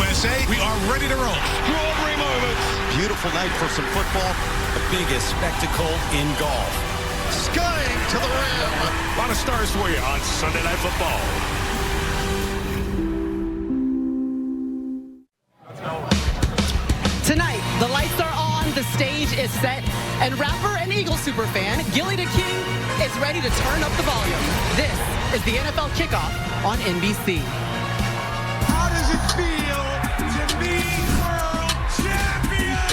USA. We are ready to roll. Strawberry moments. Beautiful night for some football. The biggest spectacle in golf. Skying to the rim. A lot of stars for you on Sunday Night Football. Tonight, the lights are on, the stage is set, and rapper and Eagles superfan Gilly the King is ready to turn up the volume. This is the NFL Kickoff on NBC. How does it feel to be world champion?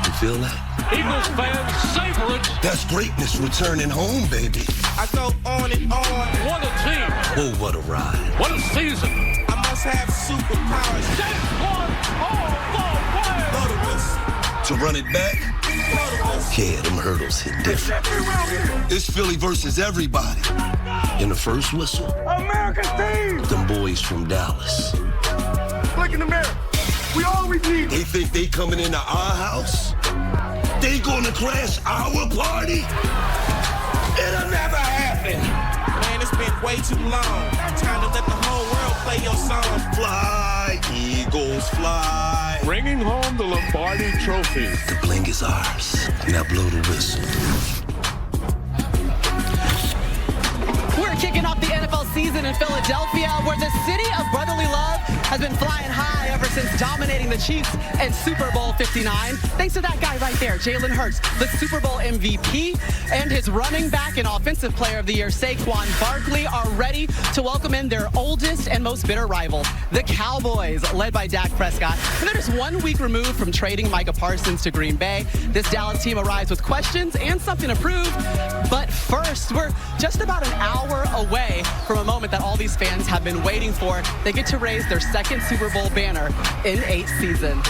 You feel that? Eagles fans savor it. That's greatness returning home, baby. I go on and on. What a team. Oh, what a ride. What a season. I must have superpowers. That's one all the way. Blow the whistle. To run it back, Blow the whistle. yeah, them hurdles hit different. It's Philly versus everybody. In the first whistle, America's team. them boys from Dallas. Look in the mirror. We always need. They think they coming into our house? They gonna crash our party? It'll never happen. Man, it's been way too long. Time to let the whole world play your song. Fly, Eagles, fly. Bringing home the Lombardi Trophy. The bling is ours. Now blow the whistle. We're kicking off the NFL season in Philadelphia, where the city of brotherly love has been flying high ever since dominating the Chiefs in Super Bowl 59. Thanks to that guy right there, Jalen Hurts, the Super Bowl MVP, and his running back and offensive player of the year, Saquon Barkley, are ready to welcome in their oldest and most bitter rival, the Cowboys, led by Dak Prescott. And they're just 1 week removed from trading Micah Parsons to Green Bay. This Dallas team arrives with questions and something to prove. But first, we're just about an hour away from a moment that all these fans have been waiting for. They get to raise their second Super Bowl banner in 8 seasons.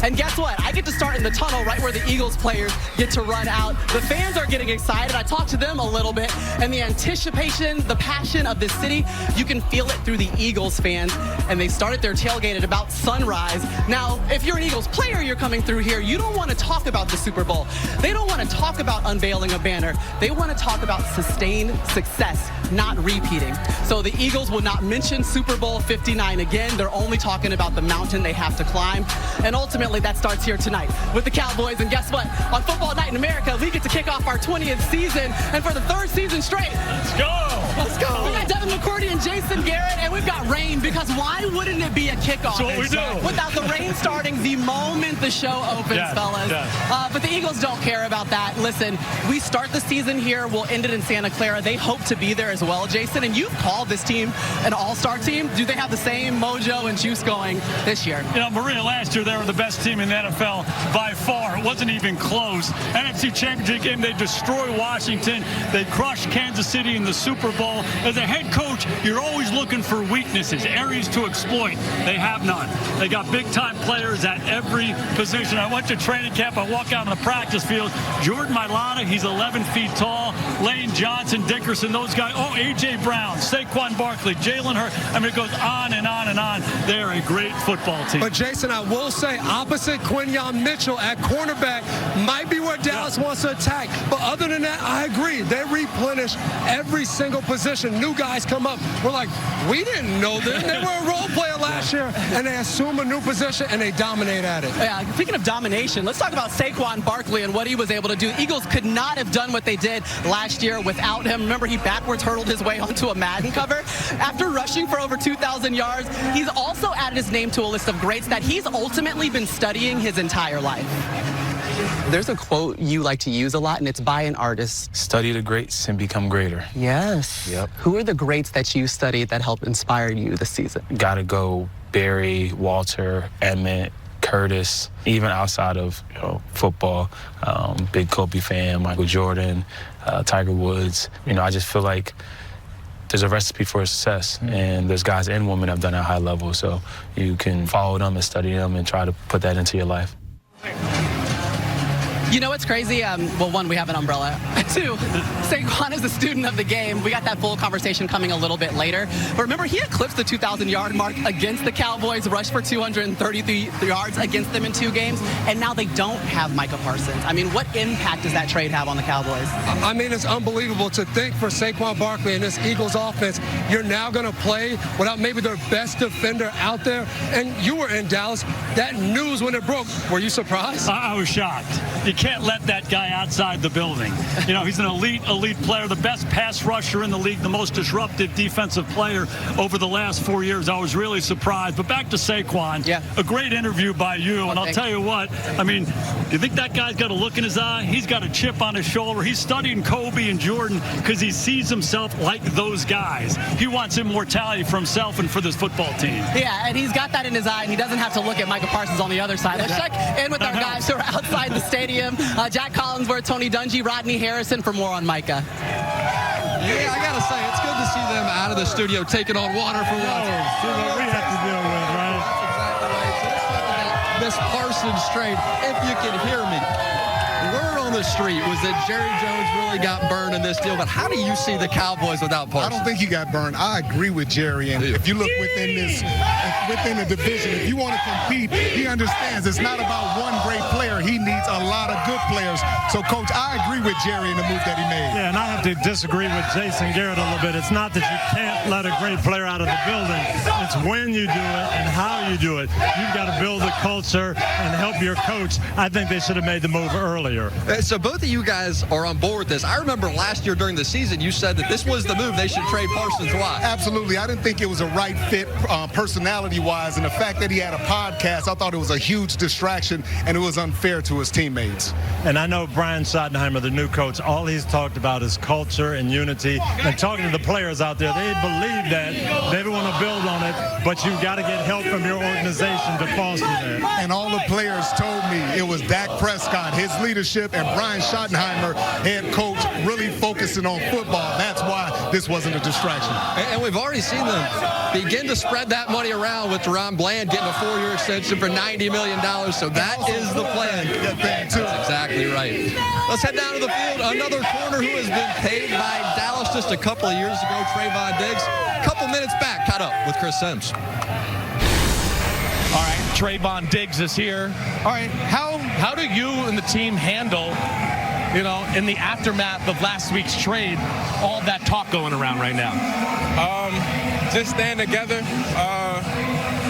And guess what? I get to start in the tunnel right where the Eagles players get to run out. The fans are getting excited. I talked to them a little bit, and the anticipation, the passion of this city, you can feel it through the Eagles fans. And they started their tailgate at about sunrise. Now, if you're an Eagles player, you're coming through here, you don't want to talk about the Super Bowl. They don't want to talk about unveiling a banner. They want to talk about sustained success, not repeating. So the Eagles will not mention Super Bowl 59 again. They're only talking about the mountain they have to climb. And ultimately, that starts here tonight with the Cowboys. And guess what? On Football Night in America, we get to kick off our 20th season. And for the 3rd season straight, Let's go. let's go. We got Devin McCourty and Jason Garrett, and we've got rain, because why wouldn't it be a kickoff? That's what we do. Without the rain starting the moment the show opens, Yes, fellas. yes. But the Eagles don't care about that. Listen, we start the season here. We'll end it in Santa Clara. They hope to be there as well, Jason. And you've called this team an all-star team. Do they have the same mojo and juice going this year? You know, Maria, last year they were the best team in the NFL by far. It wasn't even close. NFC Championship game, they destroy Washington. They crush Kansas City in the Super Bowl. As a head coach, you're always looking for weaknesses, areas to exploit. They have none. They got big-time players at every position. I went to training camp. I walk out on the practice field. Jordan Mailata, he's 11 feet tall. Lane Johnson, Dickerson, those guys. Oh, A.J. Brown, Saquon Barkley, Jalen Hurts. I mean, it goes on and on and on. They're a great football team. But, Jason, I will say, opposite Quinyon Mitchell at cornerback might be where Dallas wants to attack. But other than that, I agree. They replenish every single position. New guys come up. We're like, we didn't know this. They were a role player last year, and they assume a new position, and they dominate at it. Yeah, speaking of domination, let's talk about Saquon Barkley and what he was able to do. The Eagles could not have done what they did last year without him. Remember, he backwards hurdled his way onto a Madden cover. After rushing for over 2,000 yards, he's also added his name to a list of greats that he's ultimately been studying his entire life. There's a quote you like to use a lot, and it's by an artist. Study the greats and become greater. Yes. Yep. Who are the greats that you studied that helped inspire you this season? Gotta go Barry, Walter, Emmett, Curtis, even outside of football. Big Kobe fan, Michael Jordan, Tiger Woods. I just feel like there's a recipe for success, and there's guys and women that have done it at a high level, so you can follow them and study them and try to put that into your life. You know what's crazy? Well, one, we have an umbrella. Two, Saquon is a student of the game. We got that full conversation coming a little bit later. But remember, he eclipsed the 2,000-yard mark against the Cowboys, rushed for 233 yards against them in 2 games, and now they don't have Micah Parsons. I mean, what impact does that trade have on the Cowboys? I mean, it's unbelievable to think for Saquon Barkley and this Eagles offense, you're now going to play without maybe their best defender out there. And you were in Dallas. That news when it broke, were you surprised? I was shocked. You can't let that guy outside the building. You know, he's an elite player, the best pass rusher in the league, the most disruptive defensive player over the last 4 years. I was really surprised. But back to Saquon, a great interview by you. And I'll tell you what, I mean, you think that guy's got a look in his eye? He's got a chip on his shoulder. He's studying Kobe and Jordan because he sees himself like those guys. He wants immortality for himself and for this football team. Yeah, and he's got that in his eye, and he doesn't have to look at Micah Parsons on the other side. Let's check in with our guys who are outside the stadium. Jack Collinsworth, Tony Dungy, Rodney Harrison for more on Micah. Yeah, I got to say, it's good to see them out of the studio taking on water for once. See what we have to deal with, right? This Parsons trade, if you can hear me. Word on the street was that Jerry Jones really got burned in this deal, but how do you see the Cowboys without Parsons? I don't think he got burned. I agree with Jerry, and if you look within the division, if you want to compete, he understands it's not about one great player. He needs a lot of good players. So, Coach, I agree with Jerry in the move that he made. Yeah, and I have to disagree with Jason Garrett a little bit. It's not that you can't let a great player out of the building. It's when you do it and how you do it. You've got to build a culture and help your coach. I think they should have made the move earlier. So both of you guys are on board with this. I remember last year during the season, you said that this was the move. They should trade Parsons. Why? Absolutely. I didn't think it was a right fit personality-wise, and the fact that he had a podcast, I thought it was a huge distraction, and it was unfair to his teammates. And I know Brian Schottenheimer, the new coach, all he's talked about is culture and unity. And talking to the players out there, they believe that. They want to build on it, but you've got to get help from your organization to foster that. And all the players told me it was Dak Prescott, his leadership, and Brian Schottenheimer, head coach, really focusing on football. That's why this wasn't a distraction. And we've already seen them begin to spread that money around with Deron Bland getting a 4-year extension for $90 million. So that is the plan. That's exactly right. Let's head down to the field. Another corner who has been paid by Dallas just a couple of years ago, Trayvon Diggs. A couple minutes back, caught up with Chris Sims. All right, Trayvon Diggs is here. All right, how do you and the team handle, you know, in the aftermath of last week's trade, all that talk going around right now? Just staying together.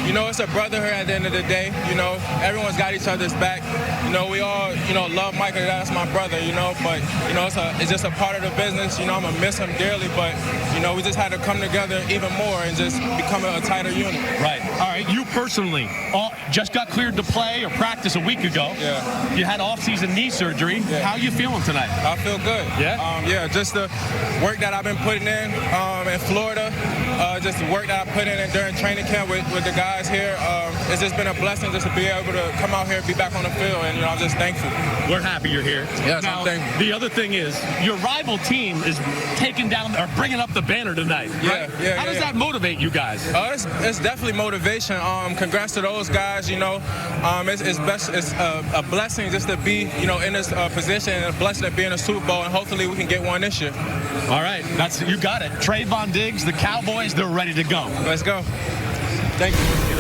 You know, it's a brotherhood at the end of the day. You know, everyone's got each other's back. You know, we all, you know, love Micah. That's my brother, you know. But, you know, it's just a part of the business. You know, I'm going to miss him dearly. But, you know, we just had to come together even more and just become a tighter unit. Right. All right. You personally just got cleared to play or practice a week ago. Yeah. You had off-season knee surgery. Yeah. How are you feeling tonight? I feel good. Yeah? Yeah, just the work that I've been putting in Florida, just the work that I put in during training camp with the guys here. It's just been a blessing just to be able to come out here and be back on the field, and, you know, I'm just thankful. We're happy you're here. Yes, now, I'm thankful. The other thing is, your rival team is taking down or bringing up the banner tonight. Right? Yeah. How does that motivate you guys? It's definitely motivation. Congrats to those guys. You know, it's a blessing just to be, you know, in this position, and a blessing to be in a Super Bowl, and hopefully we can get one this year. All right, you got it. Trayvon Diggs, the Cowboys, they're ready to go. Let's go. Thank you.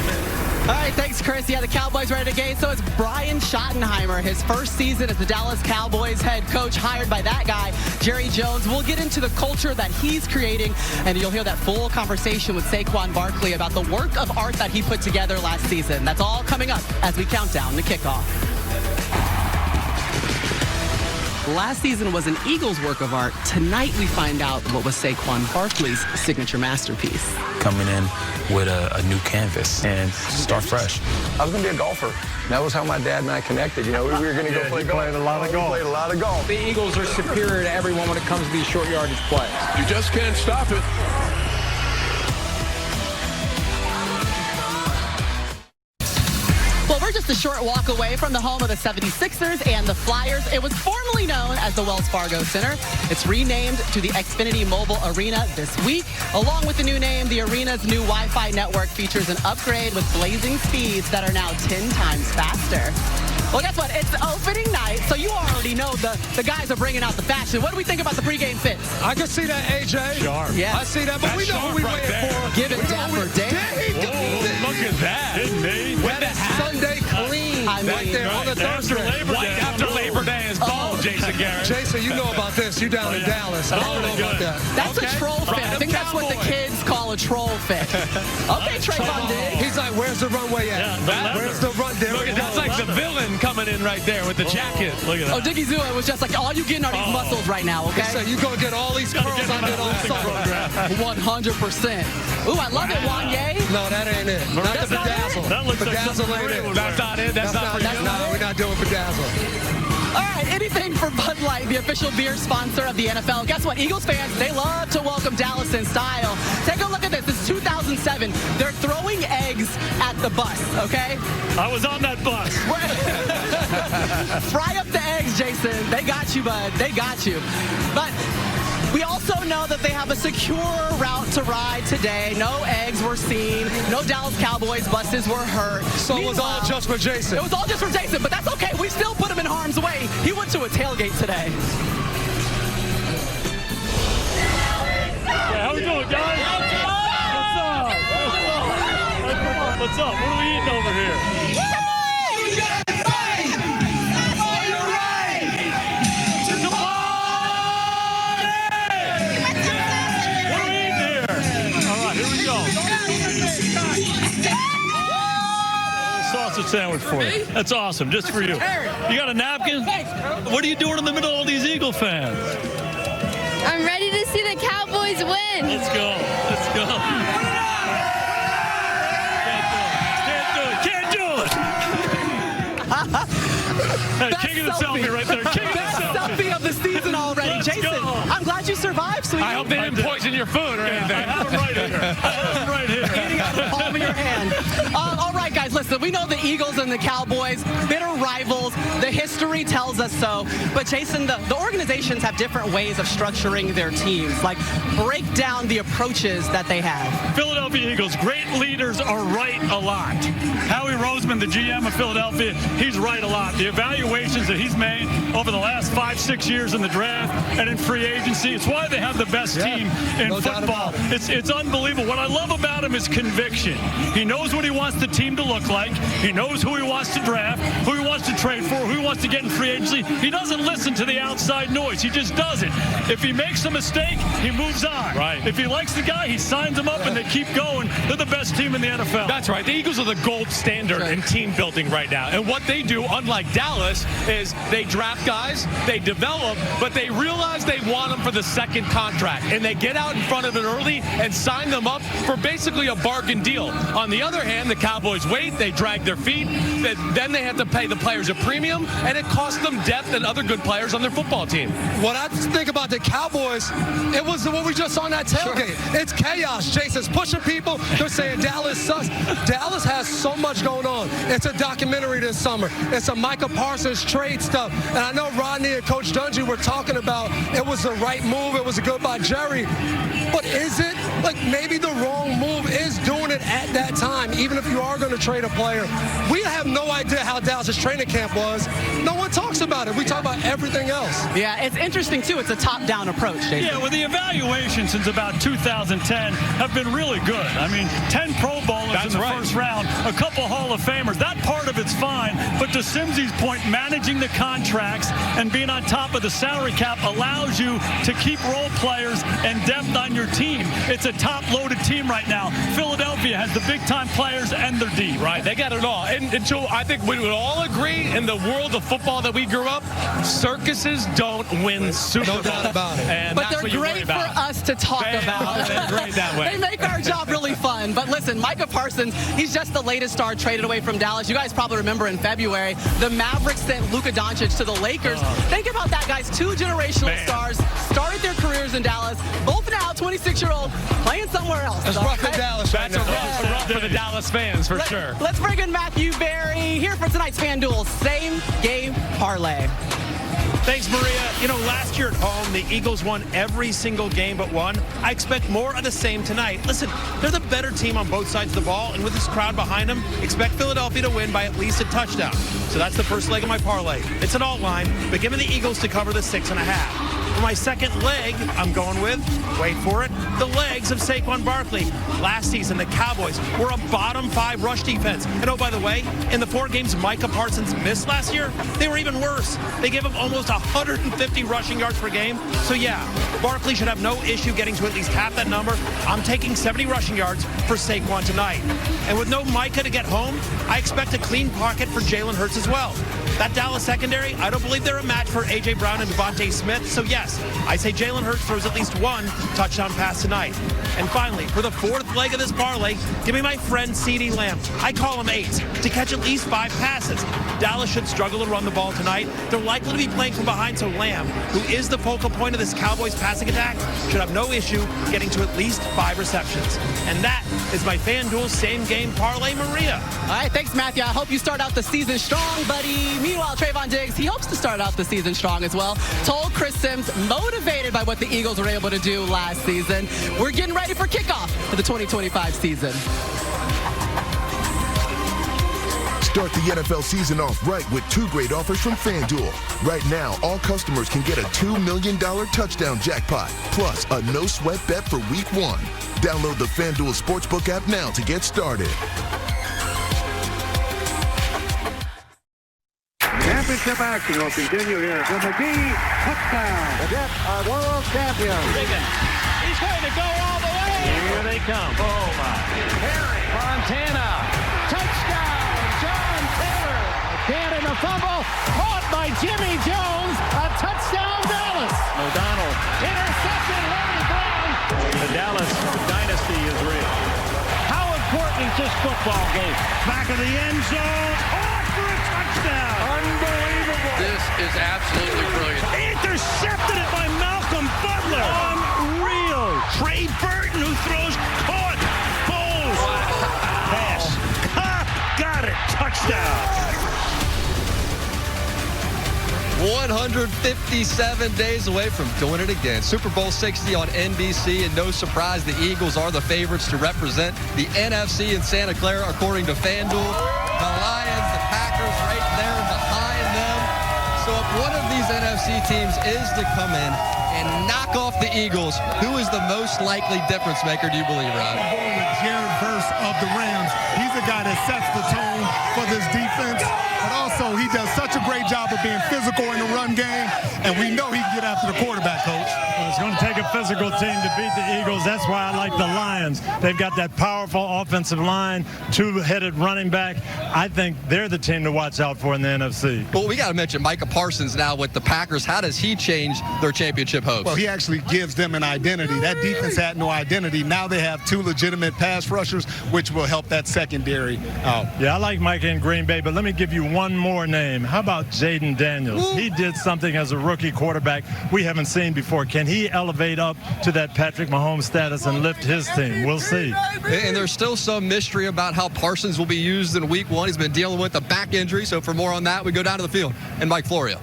All right, thanks, Chris. Yeah, the Cowboys ready to game. So it's Brian Schottenheimer, his first season as the Dallas Cowboys head coach, hired by that guy, Jerry Jones. We'll get into the culture that he's creating, and you'll hear that full conversation with Saquon Barkley about the work of art that he put together last season. That's all coming up as we count down to kickoff. Last season was an Eagles work of art. Tonight we find out what was Saquon Barkley's signature masterpiece. Coming in with a new canvas and start fresh. I was going to be a golfer. That was how my dad and I connected. You know, we were going to go play golf. Played a lot of golf. We played a lot of golf. The Eagles are superior to everyone when it comes to these short yardage plays. You just can't stop it. Well, we're just a short walk away from the home of the 76ers and the Flyers. It was formerly known as the Wells Fargo Center. It's renamed to the Xfinity Mobile Arena this week. Along with the new name, the arena's new Wi-Fi network features an upgrade with blazing speeds that are now 10 times faster. Well, guess what? It's the opening night, so you already know the guys are bringing out the fashion. What do we think about the pregame fits? I can see that, AJ. Sharp. Yeah. I see that, but we know who we waiting for. Give it Dapper Dave. Look at that. Didn't he? With that Sunday clean right there on the Thursday. After Labor Day is ball, Jason Garrett. Jason, you know about this. You down in Dallas. I don't know about that. That's a troll fit. I think that's what the kids call a troll fit. Okay, Trayvon Diggs. He's like, where's the runway at? Where's the run? There we go. That's like the villain coming in right there with the jacket. Look at that. Oh, Diggy Zoo, it was just like, all you getting are these muscles right now, okay? So you go get all these curls I did all summer. 100%. Ooh, I love it, Wanye. No, that ain't it. Not the bedazzle. That looks like bedazzle something ain't Ray it. would That's not it. That's not for you. No, we're not doing bedazzle. All right, anything for Bud Light, the official beer sponsor of the NFL. Guess what? Eagles fans, they love to welcome Dallas in style. Take a look at this. This is 2007. They're throwing eggs at the bus, okay? I was on that bus. Fry up the eggs, Jason. They got you, bud. They got you. But we also know that they have a secure route to ride today. No eggs were seen. No Dallas Cowboys buses were hurt. So it was all just for Jason. It was all just for Jason, but that's okay. We still put him in harm's way. He went to a tailgate today. How we doing, guys? What's up? What are we eating over here? Sausage sandwich for you. That's awesome, just for you. You got a napkin? What are you doing in the middle of all these Eagle fans? I'm ready to see the Cowboys win. Let's go. Let's go. Can't do it. Hey, king of the selfie right there. King of the selfie of the season already. Let's Jason, go. I'm glad you survived. So I hope they didn't poison your food or anything. I have them right here. I have them right here. Eating out of the palm of your hand. All right, guys, listen, we know the Eagles and the Cowboys, bitter rivals. The history tells us so. But, Jason, the organizations have different ways of structuring their teams. Like, break down the approaches that they have. Philadelphia Eagles, great leaders are right a lot. Howie Roseman, the GM of Philadelphia, he's right a lot. The evaluations that he's made over the last 5-6 years in the draft and in free agency, it's why they have the best team in football. It's unbelievable. What I love about him is conviction. He knows what he wants the team to look like. He knows who he wants to draft, who he wants to trade for, who he wants to get in free agency. He doesn't listen to the outside noise. He just does it. If he makes a mistake, he moves on. Right. If he likes the guy, he signs him up and they keep going. They're the best team in the NFL. That's right. The Eagles are the gold standard in team building right now. And what they do, unlike Dallas, is they draft guys, they develop, but they realize they want them for the second contract. And they get out in front of it early and sign them up for basically a bargain deal. On the other hand, the Cowboys wait, they drag their feet, then they have to pay the players a premium, and it costs them depth and other good players on their football team. What I think about the Cowboys, it was what we just saw on that tailgate. Sure. It's chaos. Jason's pushing people. They're saying Dallas sucks. Dallas has so much going on. It's a documentary this summer. It's a Micah Parsons trade stuff. And I know Rodney and Coach Dungy were talking about it was the right move. It was a good by Jerry. But is it? Like, maybe the wrong move is doing it at that time, even if you are going to trade a player. We have no idea how Dallas' training camp was. No one talks about it. We talk about everything else. Yeah, it's interesting, too. It's a top-down approach, Jason. Yeah, well, the evaluations since about 2010 have been really good. I mean, 10 Pro Bowlers in the first round, a couple Hall of Famers. That part of it's fine. But to Simsey's point, managing the contracts and being on top of the salary cap allows you to keep role players and depth on your team. It's a top-loaded team right now. Philadelphia has the big-time players and their D. Right, they got it all. And so I think we would all agree in the world of football that we grew up, circuses don't win Super Bowl. No doubt about it. And but that's they're great for us to talk about. They're great that way. They make our job really fun. But listen, Micah Parsons, he's just the latest star traded away from Dallas. You guys probably remember in February, the Mavericks sent Luka Doncic to the Lakers. Think about that, guys. Two generational stars started their careers in Dallas. Both now 26-year-old playing somewhere else. It's rough in Dallas. That's a rough for the Dallas fans, for sure. Let's bring in Matthew Berry here for tonight's FanDuel Same Game Parlay. Thanks, Maria. You know, last year at home, the Eagles won every single game but one. I expect more of the same tonight. Listen, they're the better team on both sides of the ball, and with this crowd behind them, expect Philadelphia to win by at least a touchdown. So that's the first leg of my parlay. It's an alt line, but give me the Eagles to cover the 6.5. For my second leg, I'm going with, wait for it, the legs of Saquon Barkley. Last season, the Cowboys were a bottom 5 rush defense. And oh, by the way, in the 4 games Micah Parsons missed last year, they were even worse. They gave him almost 150 rushing yards per game. So yeah, Barkley should have no issue getting to at least half that number. I'm taking 70 rushing yards for Saquon tonight. And with no Micah to get home, I expect a clean pocket for Jalen Hurts as well. That Dallas secondary, I don't believe they're a match for A.J. Brown and Devontae Smith. So yes, I say Jalen Hurts throws at least one touchdown pass tonight. And finally, for the 4th leg of this parlay, give me my friend CeeDee Lamb. I call him 8 to catch at least 5 passes. Dallas should struggle to run the ball tonight. They're likely to be playing from behind, so Lamb, who is the focal point of this Cowboys passing attack, should have no issue getting to at least 5 receptions. And that is my FanDuel same-game parlay, Maria. All right, thanks, Matthew. I hope you start out the season strong, buddy. Meanwhile, Trayvon Diggs, he hopes to start out the season strong as well. Told Chris Sims, motivated by what the Eagles were able to do last season. We're getting ready for kickoff for the 2025 season. Start the NFL season off right with 2 great offers from FanDuel. Right now, all customers can get a $2 million touchdown jackpot, plus a no-sweat bet for Week 1. Download the FanDuel Sportsbook app now to get started. Championship action will continue here. The McGee touchdown. The Jets are world champions. He's going to go all the way. Here they come. Oh, my. Harry Montana. Touchdown. John Taylor. Again in the fumble. Caught by Jimmy Jones. A touchdown, Dallas. O'Donnell. Intercepted. Larry Brown. The Dallas dynasty is real. How important is this football game? Back of the end zone. Off for a touchdown. Unbelievable. This is absolutely brilliant. Intercepted it by Malcolm Butler. Unreal. Trey Burton, who throws, caught, Foles. Pass. Got it. Touchdown. 157 days away from doing it again. Super Bowl 60 on NBC, and no surprise, the Eagles are the favorites to represent the NFC in Santa Clara, according to FanDuel. The Lions, the Packers right there behind them. So if one of these NFC teams is to come in and knock off the Eagles, who is the most likely difference maker, do you believe, Rob? I'm going with Jared Verse of the Rams. He's the guy that sets the tone for this defense. But also, he does such a great job of being physical in the run game, and we know he can get after the quarterback, Coach. Well, it's going to take a physical team to beat the Eagles. That's why I like the Lions. They've got that powerful offensive line, 2-headed running back. I think they're the team to watch out for in the NFC. Well, we got to mention Micah Parsons now with the Packers. How does he change their championship hopes? Well, he actually gives them an identity. That defense had no identity. Now they have 2 legitimate pass rushers, which will help that secondary out. Yeah, I like Micah in Green Bay, but let me give you one more name. How about Jaden Daniels? Ooh. He did something as a rookie quarterback we haven't seen before. Can he elevate up to that Patrick Mahomes status and lift his team? We'll see. And there's still some mystery about how Parsons will be used in Week 1. He's been dealing with a back injury, so for more on that, we go down to the field. And Mike Florio.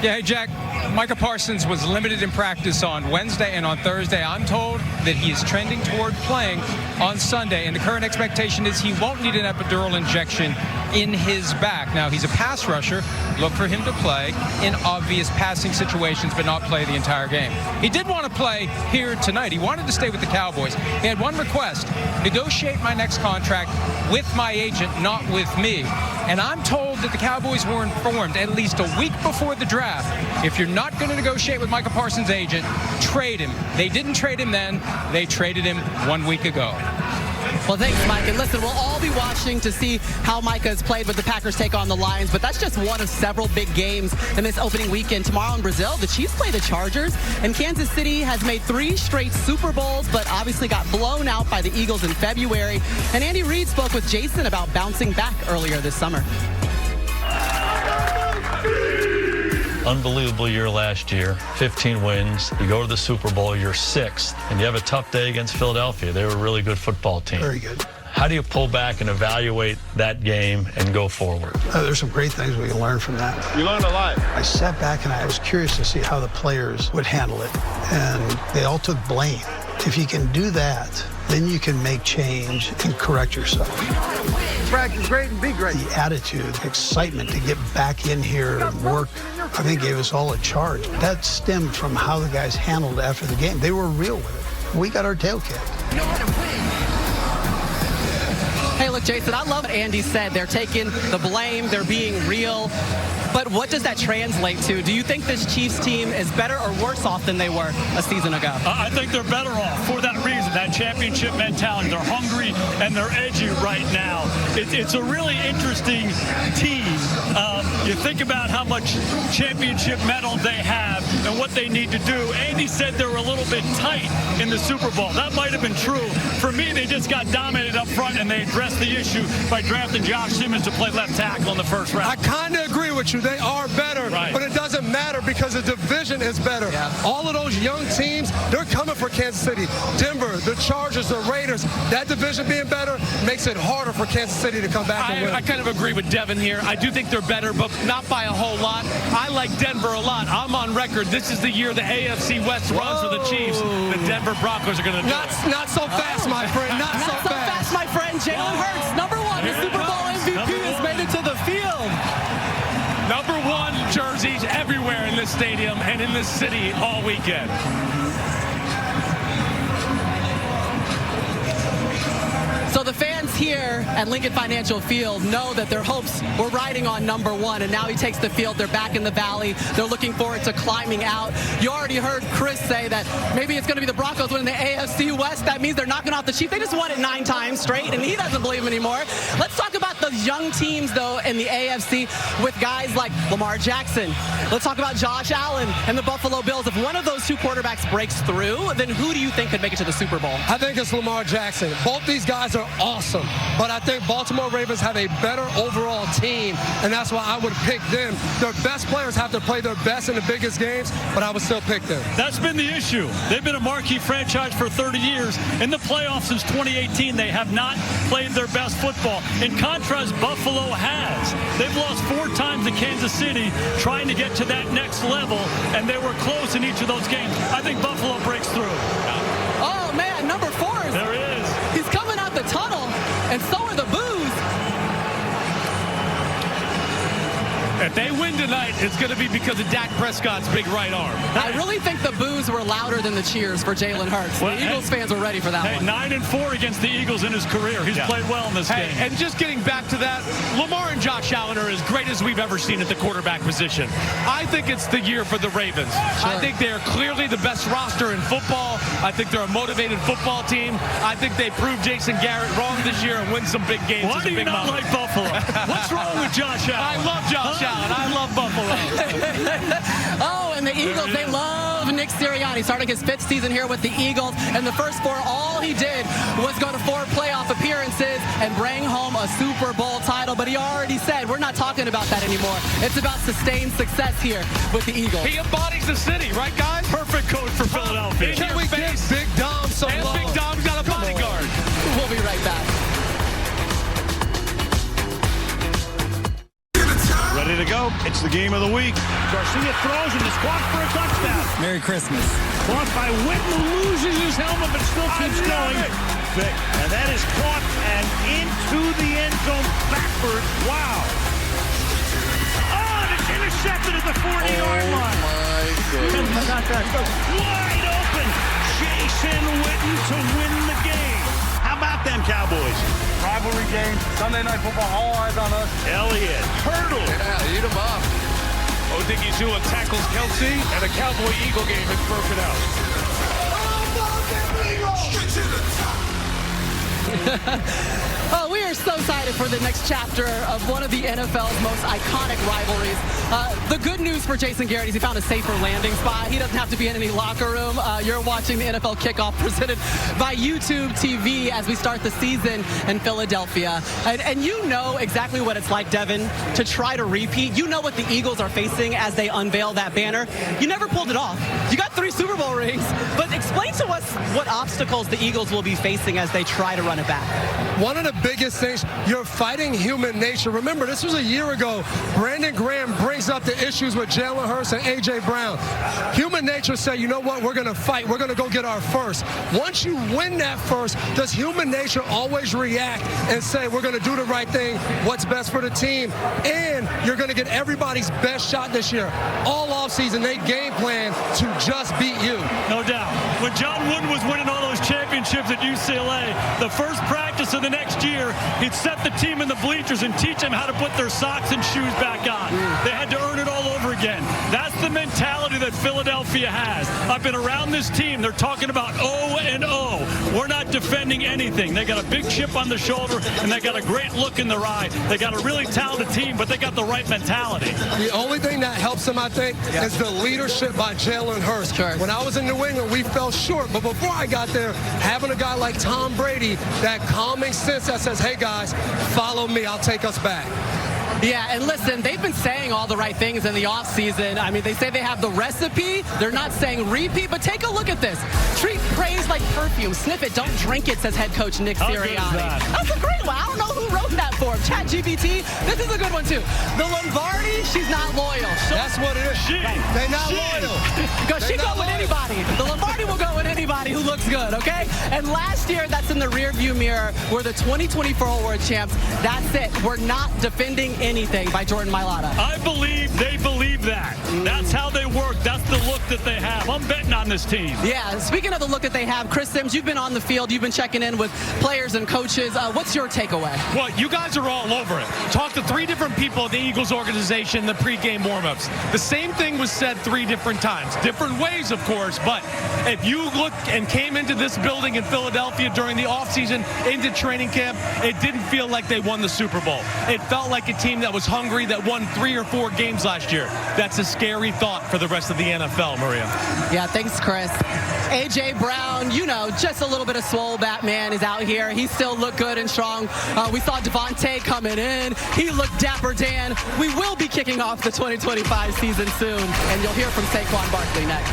Yeah, hey, Jack. Micah Parsons was limited in practice on Wednesday and on Thursday. I'm told that he is trending toward playing on Sunday, and the current expectation is he won't need an epidural injection in his back. Now, he's a pass rusher. Look for him to play in obvious passing situations, but not play the entire game. He did want to play here tonight. He wanted to stay with the Cowboys. He had one request: negotiate my next contract with my agent, not with me. And I'm told that the Cowboys were informed at least a week before the draft, if you're not going to negotiate with Micah Parsons' agent, trade him. They didn't trade him then. They traded him 1 week ago. Well, thanks, Mike. And listen, we'll all be watching to see how Micah has played with the Packers take on the Lions, but that's just one of several big games in this opening weekend. Tomorrow in Brazil, the Chiefs play the Chargers, and Kansas City has made 3 straight Super Bowls, but obviously got blown out by the Eagles in February. And Andy Reid spoke with Jason about bouncing back earlier this summer. Unbelievable year last year, 15 wins. You go to the Super Bowl, you're 6th, and you have a tough day against Philadelphia. They were a really good football team. Very good. How do you pull back and evaluate that game and go forward? There's some great things we can learn from that. You learned a lot. I sat back and I was curious to see how the players would handle it, and they all took blame. If you can do that, then you can make change and correct yourself. Practice great and be great. The attitude, excitement to get back in here and work, I think gave us all a charge. That stemmed from how the guys handled after the game. They were real with it. We got our tail kicked. Hey, look, Jason, I love what Andy said. They're taking the blame. They're being real. But what does that translate to? Do you think this Chiefs team is better or worse off than they were a season ago? I think they're better off for that reason, that championship mentality. They're hungry and they're edgy right now. It's a really interesting team. You think about how much championship medal they have and what they need to do. Andy said they were a little bit tight in the Super Bowl. That might have been true. For me, they just got dominated up front, and they addressed the issue by drafting Josh Simmons to play left tackle in the first round. I kind of agree with you. They are better, right, but it doesn't matter because the division is better. Yeah. All of those young teams, they're coming for Kansas City. Denver, the Chargers, the Raiders. That division being better makes it harder for Kansas City to come back and win. I kind of agree with Devin here. I do think they're better, but not by a whole lot. I like Denver a lot. I'm on record. This is the year the AFC West runs for the Chiefs. The Denver Broncos are going to do it. Not so fast, my friend. Not so fast. My friend. Jalen Hurts, #1, the Super Bowl MVP, has made it to the field. #1 jerseys everywhere in this stadium and in this city all weekend. So the fans here at Lincoln Financial Field know that their hopes were riding on #1, and now he takes the field. They're back in the valley. They're looking forward to climbing out. You already heard Chris say that maybe it's going to be the Broncos winning the AFC West. That means they're knocking off the Chiefs. They just won it 9 times straight, and he doesn't believe anymore. Let's talk about those young teams, though, in the AFC with guys like Lamar Jackson. Let's talk about Josh Allen and the Buffalo Bills. If one of those two quarterbacks breaks through, then who do you think could make it to the Super Bowl? I think it's Lamar Jackson. Both these guys are awesome, but I think Baltimore Ravens have a better overall team, and that's why I would pick them. Their best players have to play their best in the biggest games, but I would still pick them. That's been the issue. They've been a marquee franchise for 30 years. In the playoffs since 2018, they have not played their best football. In contrast, Buffalo has. They've lost 4 times to Kansas City trying to get to that next level, and they were close in each of those games. I think Buffalo breaks through. Oh, man, #4 is. There is. He's coming out the tunnel, and so are the boos. If they win tonight, it's going to be because of Dak Prescott's big right arm. I really think the boos were louder than the cheers for Jalen Hurts. The Eagles fans were ready for that one. 9-4 against the Eagles in his career. He's played well in this game. And just getting back to that, Lamar and Josh Allen are as great as we've ever seen at the quarterback position. I think it's the year for the Ravens. Sure. I think they're clearly the best roster in football. I think they're a motivated football team. I think they proved Jason Garrett wrong this year and win some big games. Why do you not like Buffalo? What's wrong with Josh Allen? I love Josh Allen. I love Buffalo. Oh, and the Eagles, they love Nick Sirianni, starting his 5th season here with the Eagles. And the first 4, all he did was go to 4 playoff appearances and bring home a Super Bowl title. But he already said, we're not talking about that anymore. It's about sustained success here with the Eagles. He embodies the city, right, guys? Perfect coach for Philadelphia. Can we get Big Dom some And love? Big Dom's got a bodyguard. We'll be right back. Ready to go. It's the game of the week. Garcia throws and is caught for a touchdown. Merry Christmas. Caught by Witten, loses his helmet but still keeps going. And that is caught and into the end zone backwards. Wow. Oh, and it's intercepted at the 40-yard line. Oh, my goodness. Wide open. Jason Witten to win the game. How about them Cowboys? Rivalry game, Sunday Night Football, all eyes on us. Elliott, hurdle. Yeah, eat them up. Odigizua tackles Kelsey, and the Cowboy-Eagle game is broken out. Oh, we are so excited for the next chapter of one of the NFL's most iconic rivalries. The good news for Jason Garrett is he found a safer landing spot. He doesn't have to be in any locker room. You're watching the NFL Kickoff presented by YouTube TV as we start the season in Philadelphia. And you know exactly what it's like, Devin, to try to repeat. You know what the Eagles are facing as they unveil that banner. You never pulled it off. You got 3 Super Bowl rings, but explain to us what obstacles the Eagles will be facing as they try to run it back. One of the biggest things, you're fighting human nature. Remember, this was a year ago. Brandon Graham brings up the issues with Jalen Hurts and A.J. Brown. Human nature said, you know what, we're going to fight. We're going to go get our first. Once you win that first, does human nature always react and say, we're going to do the right thing, what's best for the team, and you're going to get everybody's best shot this year. All offseason, they game plan to just beat you. No doubt. When John Wooden was winning all those championships at UCLA, the first practice of the next year, he'd set the team in the bleachers and teach them how to put their socks and shoes back on. They had to earn it all over again. That's the mentality that Philadelphia has. I've been around this team. They're talking about 0-0. We're not defending anything. They got a big chip on the shoulder, and they got a great look in their eye. They got a really talented team, but they got the right mentality. The only thing that helps them, I think, is the leadership by Jalen Hurts. Sure. When I was in New England, we fell short. But before I got there, having a guy like Tom Brady, that calming sense that says, hey, guys, follow me. I'll take us back. Yeah, and listen, they've been saying all the right things in the offseason. I mean, they say they have the recipe. They're not saying repeat, but take a look at this. Treat praise like perfume. Sniff it, don't drink it, says head coach Nick Sirianni. That's a great one. I don't know who wrote that for him. ChatGPT, this is a good one, too. The Lombardi, she's not loyal. That's what it is. They're not loyal. Because she go with anybody. The Lombardi will go with anybody who looks good, okay? And last year, that's in the rearview mirror. We're the 2024 World Champs. That's it. We're not defending anything by Jordan Mailata. I believe they believe that. That's how they work. That's the look that they have. I'm betting on this team. Yeah, speaking of the look that they have, Chris Sims, you've been on the field. You've been checking in with players and coaches. What's your takeaway? Well, you guys are all over it. Talked to 3 different people at the Eagles organization in the pregame warmups. The same thing was said 3 different times. Different ways, of course, but if you look and came into this building in Philadelphia during the offseason, into training camp, it didn't feel like they won the Super Bowl. It felt like a team that was hungry, that won 3 or 4 games last year. That's a scary thought for the rest of the NFL, Maria. Yeah, thanks, Chris. A.J. Brown, you know, just a little bit of swole Batman is out here. He still looked good and strong. We saw Devontae coming in. He looked dapper Dan. We will be kicking off the 2025 season soon, and you'll hear from Saquon Barkley next.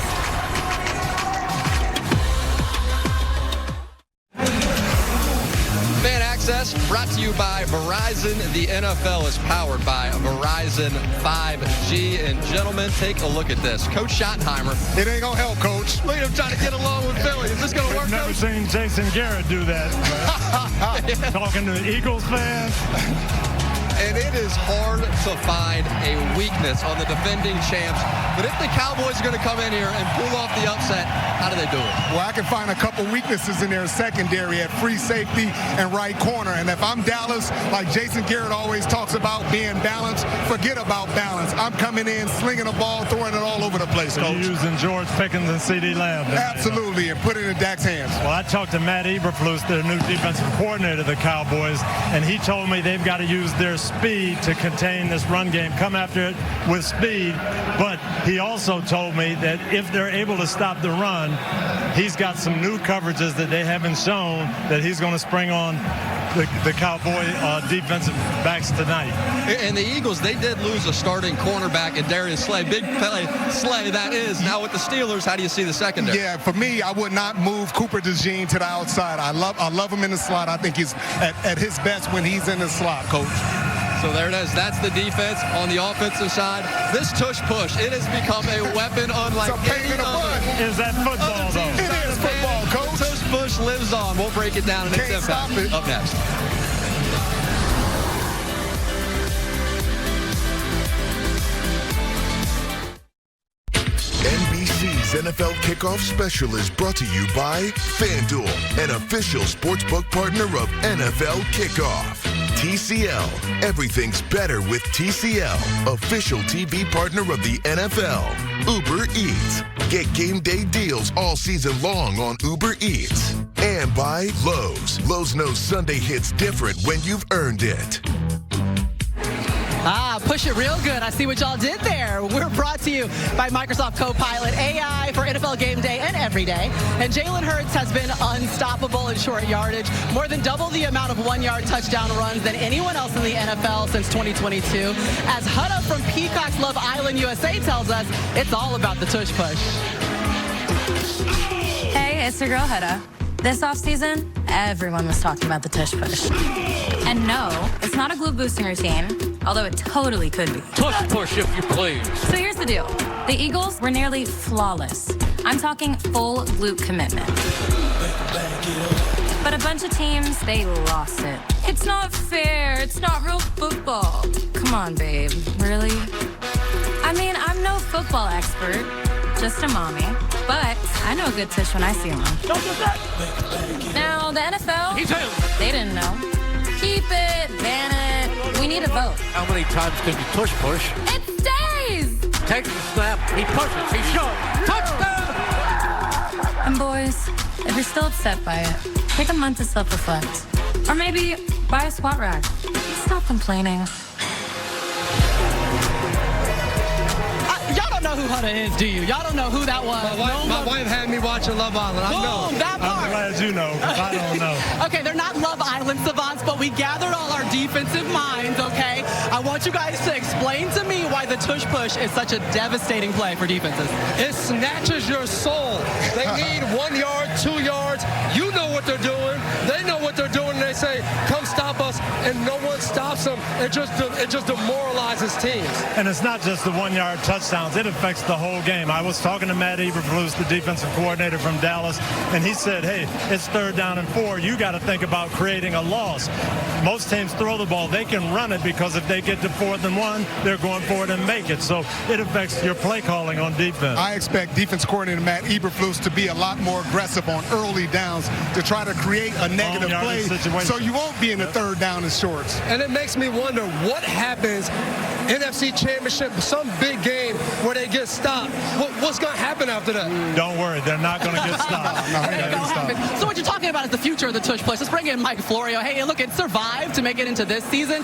Fan Access brought to you by Verizon. The NFL is powered by Verizon 5G. And gentlemen, take a look at this. Coach Schottenheimer. It ain't going to help, Coach. Look at him trying to get along with Philly. Is this going to work, I've never Coach? seen Jason Garrett do that. Talking to Eagles fans. And it is hard to find a weakness on the defending champs. But if the Cowboys are going to come in here and pull off the upset, how do they do it? Well, I can find a couple weaknesses in their secondary at free safety and right corner. And if I'm Dallas, like Jason Garrett always talks about being balanced, forget about balance. I'm coming in, slinging the ball, throwing it all over the place, Coach. You're using George Pickens and C.D. Lamb. Absolutely, and put it in Dak's hands. Well, I talked to Matt Eberflus, their new defensive coordinator of the Cowboys, and he told me they've got to use their speed to contain this run game, come after it with speed. But he also told me that if they're able to stop the run, he's got some new coverages that they haven't shown that he's going to spring on the Cowboy defensive backs tonight. And the Eagles, they did lose a starting cornerback in Darius Slay. Big play, Slay, that is. Now with the Steelers, how do you see the secondary? Yeah, for me, I would not move Cooper DeJean to the outside. I love him in the slot. I think he's at his best when he's in the slot, Coach. So there it is. That's the defense on the offensive side. This tush push, it has become a weapon unlike any other. Is that football, though? It is football, Coach. Tush push lives on. We'll break it down in its impact. Up next. NBC's NFL Kickoff Special is brought to you by FanDuel, an official sportsbook partner of NFL Kickoff. TCL, everything's better with TCL, official TV partner of the NFL. Uber Eats, Get game day deals all season long on Uber Eats. And by Lowe's. Lowe's knows Sunday hits different when you've earned it. Push it real good. I see what y'all did there. We're brought to you by Microsoft Copilot AI for NFL Game Day and every day. And Jalen Hurts has been unstoppable in short yardage, more than double the amount of 1-yard touchdown runs than anyone else in the NFL since 2022. As Hutta from Peacock's Love Island USA tells us, it's all about the tush push. Hey, it's your girl Hutta. This offseason, everyone was talking about the tush push. And no, it's not a glute boosting routine, although it totally could be. Tush push, if you please. So here's the deal. The Eagles were nearly flawless. I'm talking full glute commitment. But a bunch of teams, they lost it. It's not fair. It's not real football. Come on, babe. Really? I mean, I'm no football expert, just a mommy. But I know a good tush when I see one. Don't do that. Now, the NFL, they didn't know. Keep it, ban it. We need a vote. How many times can you tush push? It stays! Takes the snap. He pushes. He shoves. Touchdown! And boys, if you're still upset by it, take a month to self-reflect. Or maybe buy a squat rack. Stop complaining. Y'all don't know who Hutta is, do you? Y'all don't know who that was. My wife had me watching Love Island. I know. That part. I'm glad you know, because I don't know. Okay, they're not Love Island savants, but we gathered all our defensive minds, okay? I want you guys to explain to me why the tush push is such a devastating play for defenses. It snatches your soul. They need 1 yard, 2 yards. You know what they're doing. They know what they're doing. And they say, come stop us, and no one stops them. It just demoralizes teams. And it's not just the 1-yard touchdowns. It affects the whole game. I was talking to Matt Eberflus, the defensive coordinator from Dallas, and he said, hey, it's 3rd down and 4. You got to think about creating a loss. Most teams throw the ball. They can run it because if they get to 4th and 1, they're going for it and make it. So it affects your play calling on defense. I expect defense coordinator Matt Eberflus to be a lot more aggressive on early downs to try to create a negative play so you won't be in the 3rd down and shorts. And it makes me wonder what happens NFC Championship, some big game where they get stopped. What's going to happen after that? Don't worry, they're not going to get stopped. So what you're talking about is the future of the tush push. Let's bring in Mike Florio. Hey, look, it survived to make it into this season.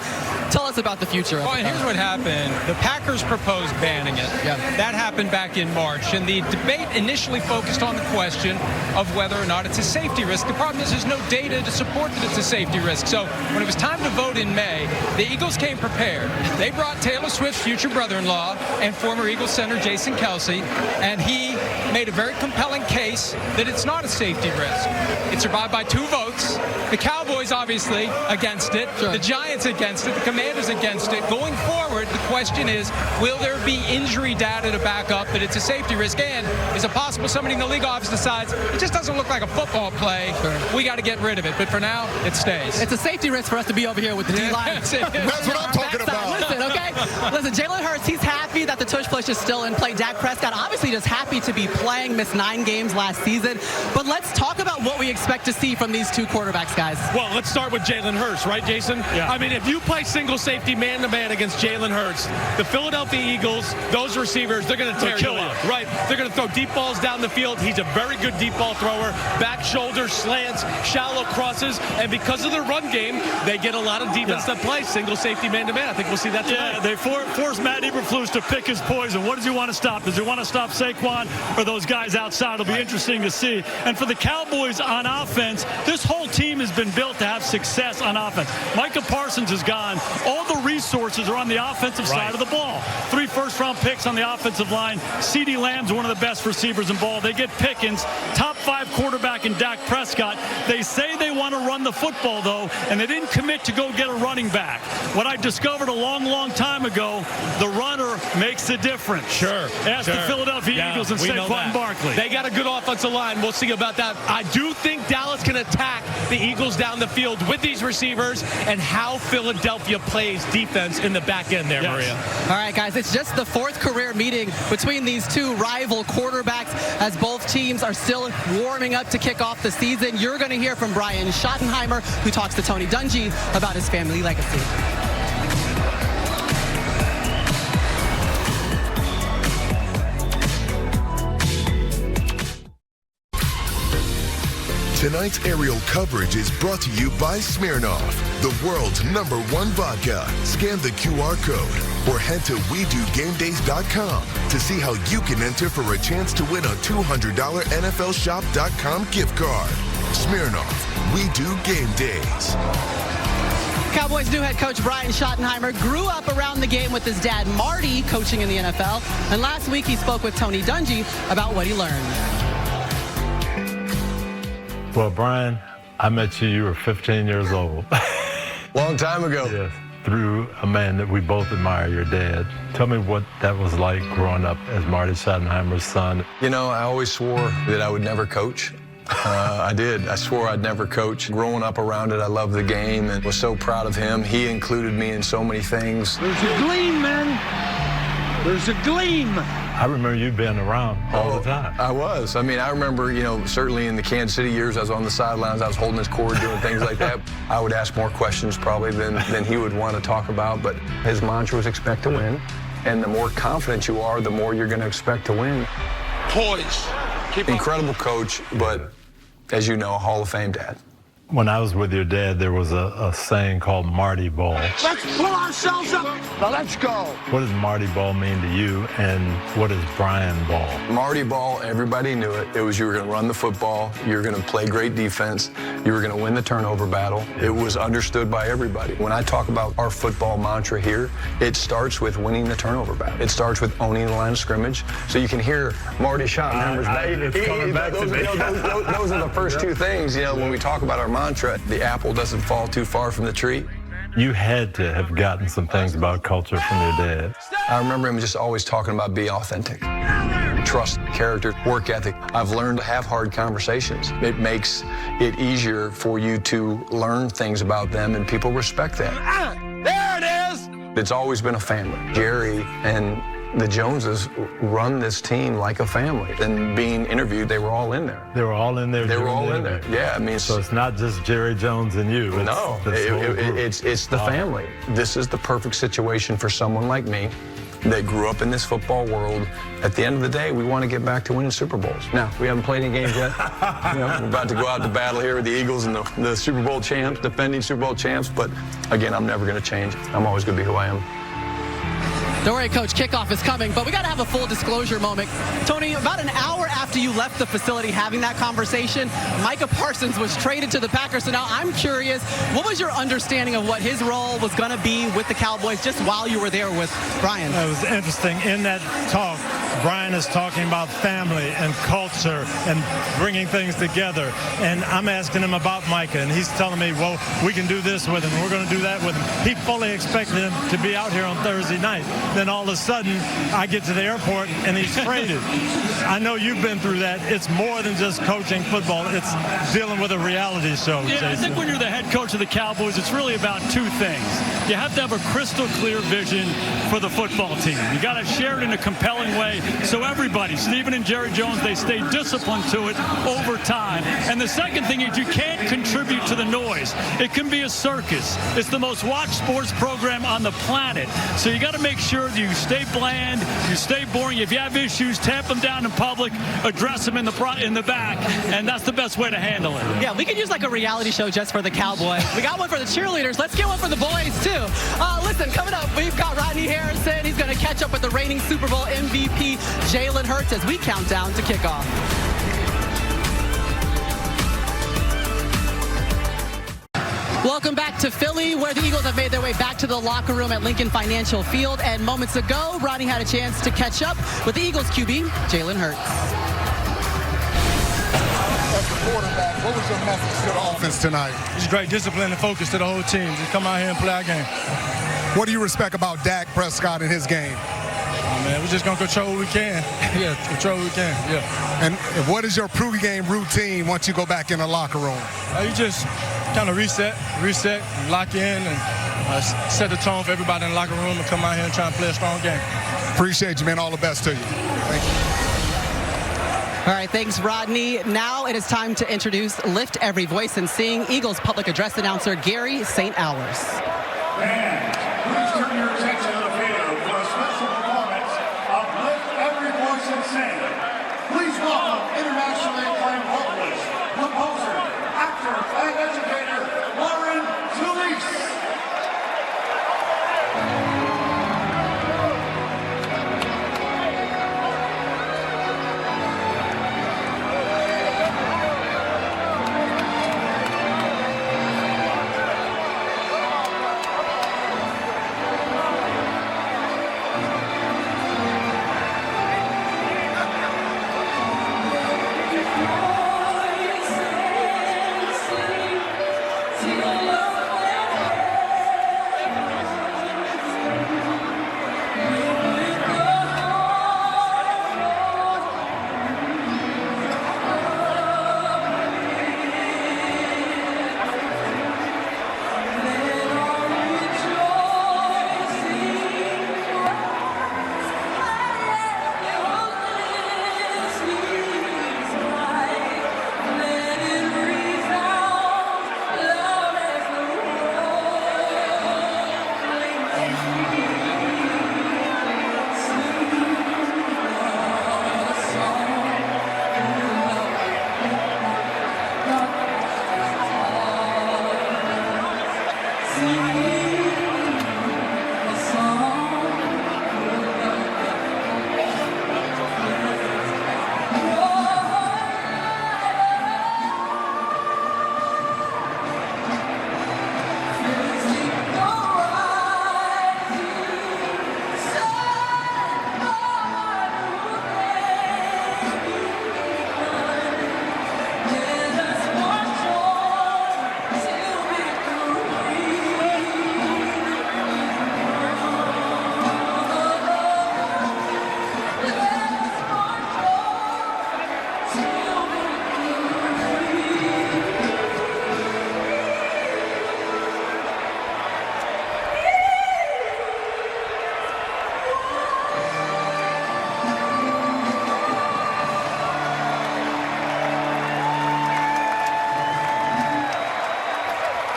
Tell us about the future. Well, here's what happened. The Packers proposed banning it. Yeah. That happened back in March, and the debate initially focused on the question of whether or not it's a safety risk. The problem is there's no data to support that it's a safety risk. So when it was time to vote in May, the Eagles came prepared. They brought Taylor Swift's future brother-in-law and former Eagles center Jason Kelce, and he made a very compelling case that it's not a safety risk. It survived by 2 votes. The Cowboys, obviously, against it. Sure. The Giants against it. The Commanders against it. Going forward, the question is, will there be injury data to back up that it's a safety risk? And is it possible somebody in the league office decides it just doesn't look like a football play? Sure. We got to get rid of it. But for now, it stays. It's a safety risk for us to be over here with the D-line. That's what I'm talking about. Listen, okay? Listen, Jalen Hurts, he's happy that the tush push is still in play. Dak Prescott, obviously just happy to be playing, missed 9 games last season. But let's talk about what we expect to see from these 2 quarterbacks, guys. Well, let's start with Jalen Hurts, right, Jason? Yeah. I mean, if you play single safety man-to-man against Jalen Hurts, the Philadelphia Eagles, those receivers, they're going to tear you up, right? They're going to throw deep balls down the field. He's a very good deep ball thrower. Back shoulder, slants, shallow crosses. And because of the run game, they get a lot of defense that play single safety man-to-man. I think we'll see that tonight. Yeah, they force Matt Eberflus to pick his poison. What does he want to stop? Does he want to stop Saquon or those guys outside? It'll be interesting to see. And for the Cowboys on offense, this whole team has been built to have success on offense. Micah Parsons is gone. All the resources are on the offensive side of the ball. 3 first-round picks on the offensive line. CeeDee Lamb's one of the best receivers in ball. They get Pickens, top 5 quarterback in Dak Prescott. They say they want to run the football, though, and they didn't commit to go get a running back. What I discovered a long, long time ago, the runner makes a difference. Sure. Ask the Philadelphia Eagles and Saquon Barkley. They got a good offensive line. We'll see about that. I do think Dallas can attack the Eagles down the field with these receivers and how Philadelphia plays defense in the back end there, Maria. All right, guys, it's just the 4th career meeting between these 2 rival quarterbacks as both teams are still warming up to kick off the season. You're going to hear from Brian Schottenheimer, who talks to Tony Dungy about his family legacy. Tonight's aerial coverage is brought to you by Smirnoff, the world's #1 vodka. Scan the QR code or head to WeDoGameDays.com to see how you can enter for a chance to win a $200 NFLShop.com gift card. Smirnoff, we do game days. Cowboys' new head coach Brian Schottenheimer grew up around the game with his dad Marty coaching in the NFL, and last week he spoke with Tony Dungy about what he learned. Well, Brian, I met you were 15 years old. Long time ago. Yes, through a man that we both admire, your dad. Tell me what that was like growing up as Marty Schottenheimer's son. You know, I always swore that I would never coach. I did. I swore I'd never coach. Growing up around it, I loved the game and was so proud of him. He included me in so many things. There's a gleam, man. There's a gleam. I remember you being around all the time. I was. I mean, I remember, you know, certainly in the Kansas City years, I was on the sidelines, I was holding his cord, doing things like that. I would ask more questions probably than he would want to talk about, but his mantra was expect to win. And the more confident you are, the more you're going to expect to win. Poise. Incredible coach, but as you know, a Hall of Fame dad. When I was with your dad, there was a saying called Marty Ball. Let's pull ourselves up. Now let's go. What does Marty Ball mean to you, and what is Brian Ball? Marty Ball, everybody knew it. It was you were going to run the football, you were going to play great defense, you were going to win the turnover battle. It was understood by everybody. When I talk about our football mantra here, it starts with winning the turnover battle. It starts with owning the line of scrimmage. So you can hear Marty Schottenheimer's those are the first two things, you know, when we talk about our mantra, the apple doesn't fall too far from the tree. You had to have gotten some things about culture from your dad. I remember him just always talking about being authentic. Trust, character, work ethic. I've learned to have hard conversations. It makes it easier for you to learn things about them, and people respect that. There it is! It's always been a family. Jerry and the Joneses run this team like a family. And being interviewed, they were all in there. They were all in there? They were all in there, yeah. I mean, so it's not just Jerry Jones and you. No, it's the family. This is the perfect situation for someone like me that grew up in this football world. At the end of the day, we want to get back to winning Super Bowls. Now, we haven't played any games yet. You know, we're about to go out to battle here with the Eagles and the Super Bowl champs, defending Super Bowl champs. But again, I'm never going to change. I'm always going to be who I am. Don't worry, Coach, kickoff is coming, but we got to have a full disclosure moment. Tony, about an hour after you left the facility having that conversation, Micah Parsons was traded to the Packers. So now I'm curious, what was your understanding of what his role was going to be with the Cowboys just while you were there with Brian? It was interesting. In that talk, Brian is talking about family and culture and bringing things together. And I'm asking him about Micah, and he's telling me, well, we can do this with him. We're going to do that with him. He fully expected him to be out here on Thursday night. Then all of a sudden, I get to the airport, and he's traded. I know you've been through that. It's more than just coaching football. It's dealing with a reality show. Yeah, Jason. I think when you're the head coach of the Cowboys, it's really about two things. You have to have a crystal clear vision for the football team. You got to share it in a compelling way so everybody, Stephen and Jerry Jones, they stay disciplined to it over time. And the second thing is you can't contribute to the noise. It can be a circus. It's the most watched sports program on the planet. So you got to make sure you stay bland, you stay boring. If you have issues, tamp them down in public, address them in the back, and that's the best way to handle it. Yeah, we could use like a reality show just for the Cowboys. We got one for the cheerleaders. Let's get one for the boys, too. Listen, coming up, we've got Rodney Harrison. He's going to catch up with the reigning Super Bowl MVP, Jalen Hurts, as we count down to kickoff. Welcome back to Philly, where the Eagles have made their way back to the locker room at Lincoln Financial Field. And moments ago, Rodney had a chance to catch up with the Eagles QB, Jalen Hurts. As the quarterback, what was your message to the offense tonight? It's great discipline and focus to the whole team. Just come out here and play our game. What do you respect about Dak Prescott in his game? Oh, man, we're just going to control what we can. Yeah, control what we can, yeah. And what is your pregame routine once you go back in the locker room? You just kind of reset, lock in, and set the tone for everybody in the locker room and come out here and try and play a strong game. Appreciate you, man. All the best to you. Thank you. All right, thanks, Rodney. Now it is time to introduce Lift Every Voice and Sing, Eagles public address announcer Gary St. Hours. And please turn your attention to the field for a special performance of Lift Every Voice and Sing. Please welcome internationally acclaimed vocalist, composer, flag educator, Lauren Solis.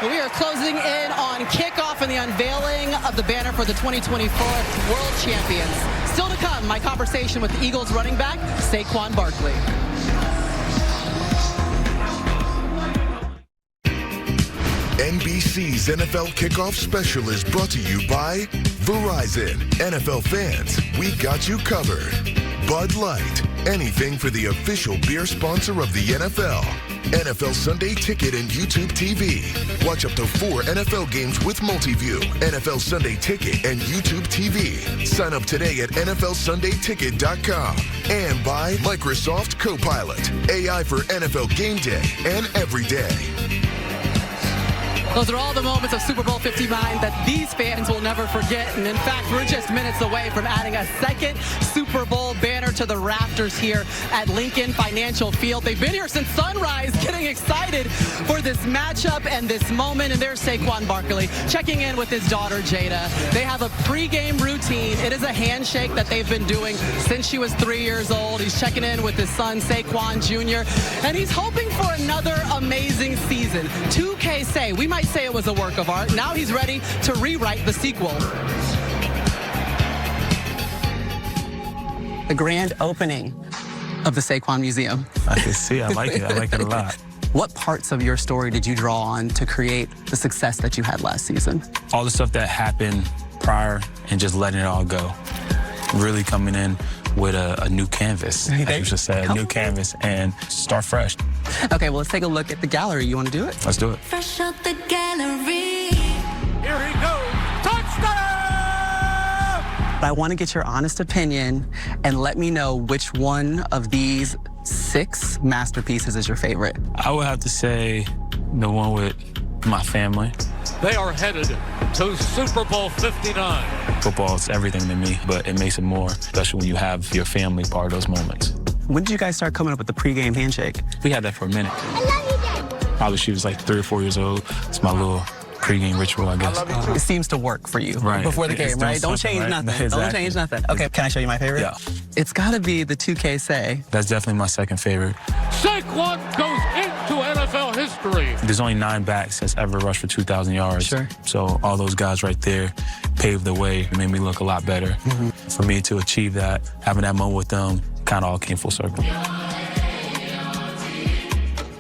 We are closing in on kickoff and the unveiling of the banner for the 2024 World Champions. Still to come, my conversation with the Eagles running back, Saquon Barkley. NBC's NFL Kickoff Special is brought to you by Verizon. NFL fans, we got you covered. Bud Light, anything for the official beer sponsor of the NFL. NFL Sunday Ticket and YouTube TV. Watch up to 4 NFL games with Multiview, NFL Sunday Ticket and YouTube TV. Sign up today at NFLSundayTicket.com. And by Microsoft Copilot, AI for NFL Game Day and every day. Those are all the moments of Super Bowl 59 that these fans will never forget. And in fact, we're just minutes away from adding a second Super Bowl banner to the rafters here at Lincoln Financial Field. They've been here since sunrise, getting excited for this matchup and this moment. And there's Saquon Barkley checking in with his daughter, Jada. They have a pregame routine. It is a handshake that they've been doing since she was 3 years old. He's checking in with his son, Saquon Jr., and he's hoping for another amazing season. 2K say, we might say it was a work of art. Now he's ready to rewrite the sequel. The grand opening of the Saquon Museum. I can see. I like it. I like it a lot. What parts of your story did you draw on to create the success that you had last season? All the stuff that happened prior and just letting it all go. Really coming in with a new canvas, as you should say, a new canvas, and start fresh. Okay, well, let's take a look at the gallery. You want to do it? Let's do it. Fresh out the gallery. Here he goes. Touchdown! I want to get your honest opinion and let me know which one of these 6 masterpieces is your favorite. I would have to say the one with my family. They are headed to Super Bowl 59. Football is everything to me, but it makes it more special when you have your family part of those moments. When did you guys start coming up with the pregame handshake? We had that for a minute. I love you, Dad. Probably she was like 3 or 4 years old. It's my little pregame ritual, I guess. It seems to work for you before the game, right? Don't change nothing. Exactly. Don't change nothing. Okay, can I show you my favorite? Yeah. It's got to be the 2K say. That's definitely my second favorite. Saquon goes into NFL history. There's only 9 backs that's ever rushed for 2,000 yards. Sure. So all those guys right there paved the way, made me look a lot better. For me to achieve that, having that moment with them, kind of all came full circle.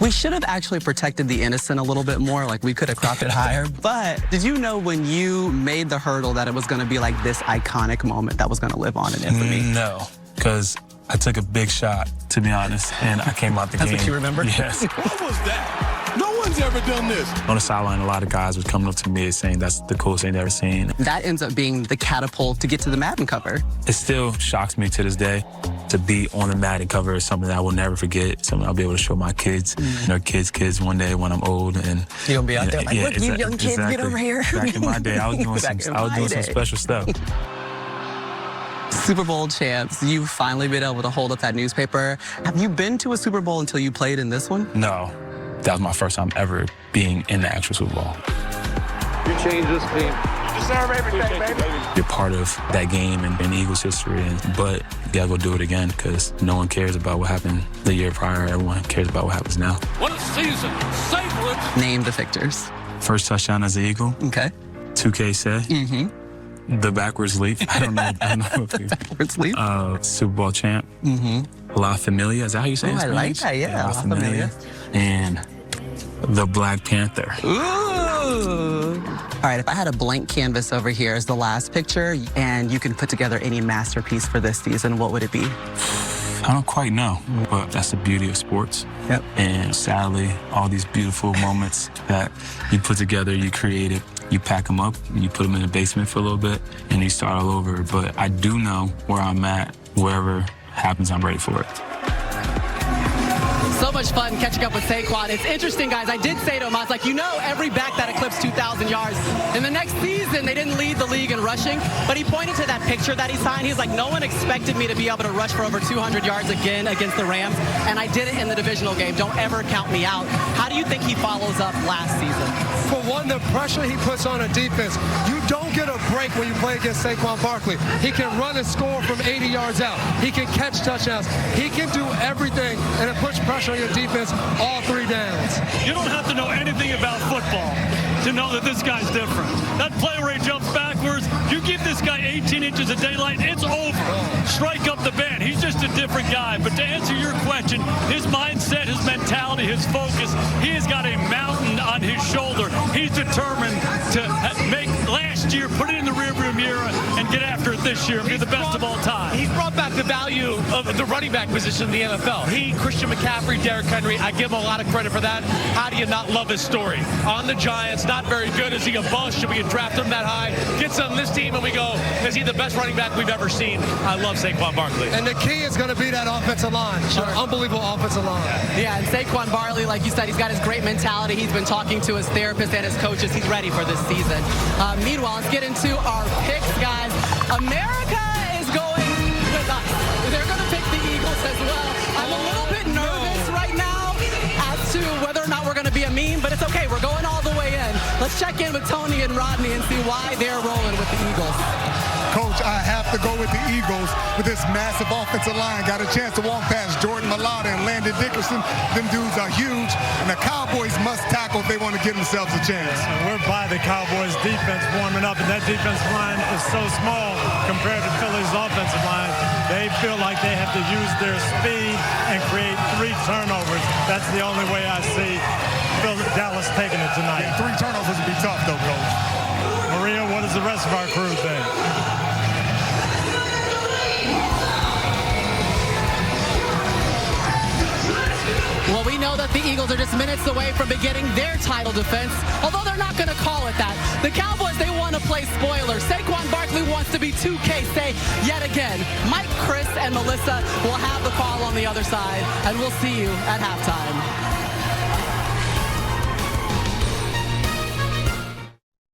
We should have actually protected the innocent a little bit more, like we could have cropped it higher. But did you know when you made the hurdle that it was going to be like this iconic moment that was going to live on in infamy? No, because I took a big shot, to be honest, and I came out the game. That's what you remember? Yes. What was that? No one's ever done this. On the sideline, a lot of guys were coming up to me saying that's the coolest thing they've ever seen. That ends up being the catapult to get to the Madden cover. It still shocks me to this day. To be on the Madden cover is something that I will never forget, something I'll be able to show my kids, and their kids one day when I'm old. And you're going to be out there like, look, you young kids, exactly. get over here. Back in my day, I was doing some special stuff. Super Bowl champs, you've finally been able to hold up that newspaper. Have you been to a Super Bowl until you played in this one? No. That was my first time ever being in the actual Super Bowl. You changed this team. You deserve everything, baby. You're part of that game and in Eagles history, but you gotta go do it again because no one cares about what happened the year prior. Everyone cares about what happens now. What a season. Sacred. Name the victors. First touchdown as an Eagle. Okay. 2K say. The backwards leap. I don't know. Backwards leap. Super Bowl champ. La Familia. Is that how you say it? I like that. Yeah. La Familia. And the Black Panther. Ooh. All right, if I had a blank canvas over here as the last picture, and you can put together any masterpiece for this season, what would it be? I don't quite know, but that's the beauty of sports. Yep. And sadly, all these beautiful moments that you put together, you create it, you pack them up, and you put them in the basement for a little bit, and you start all over. But I do know where I'm at. Wherever happens, I'm ready for it. So much fun catching up with Saquon. It's interesting, guys. I did say to him, I was like, you know, every back that eclipsed 2,000 yards, in the next season, they didn't lead the league in rushing, but he pointed to that picture that he signed. He's like, no one expected me to be able to rush for over 200 yards again against the Rams, and I did it in the divisional game. Don't ever count me out. How do you think he follows up last season? For one, the pressure he puts on a defense, you don't get a break when you play against Saquon Barkley. He can run and score from 80 yards out. He can catch touchdowns. He can do everything, and it puts pressure on your defense all three downs. You don't have to know anything about football to know that this guy's different. That play where he jumps backwards, you give this guy 18 inches of daylight, it's over. Strike up the band. He's just a different guy. But to answer your question, his mindset, his mentality, his focus, he has got a mountain on his shoulder. He's determined to make last year, put it in the rearview mirror, and get after it this year and be the best of all time. He's brought back the value of the running back position in the NFL. He, Christian McCaffrey, Derrick Henry, I give him a lot of credit for that. How do you not love his story? On the Giants, not very good. Is he a bust? Should we have drafted him that high? Gets on this team and we go, is he the best running back we've ever seen? I love Saquon Barkley. And the key is going to be that offensive line. Sure. Unbelievable offensive line. Yeah, and Saquon Barkley, like you said, he's got his great mentality. He's been talking to his therapist and his coaches. He's ready for this season. Meanwhile, let's get into our picks, guys. America is going with us. They're going to pick the Eagles as well. I'm a little bit nervous right now as to whether or not we're going to be a meme, but it's okay. We're going all the way in. Let's check in with Tony and Rodney and see why they're rolling with the Eagles. Coach, I have to go with the Eagles with this massive offensive line. Got a chance to walk past Jordan Mailata and Landon Dickerson. Them dudes are huge, and the Cowboys must tackle if they want to give themselves a chance. We're by the Cowboys defense warming up, and that defensive line is so small compared to Philly's offensive line. They feel like they have to use their speed and create 3 turnovers. That's the only way I see Dallas taking it tonight. Yeah, 3 turnovers would be tough, though, Coach. Maria, what does the rest of our crew think? Well, we know that the Eagles are just minutes away from beginning their title defense, although they're not going to call it that. The Cowboys, they want to play spoiler. Saquon Barkley wants to be 2K say yet again. Mike, Chris, and Melissa will have the call on the other side, and we'll see you at halftime.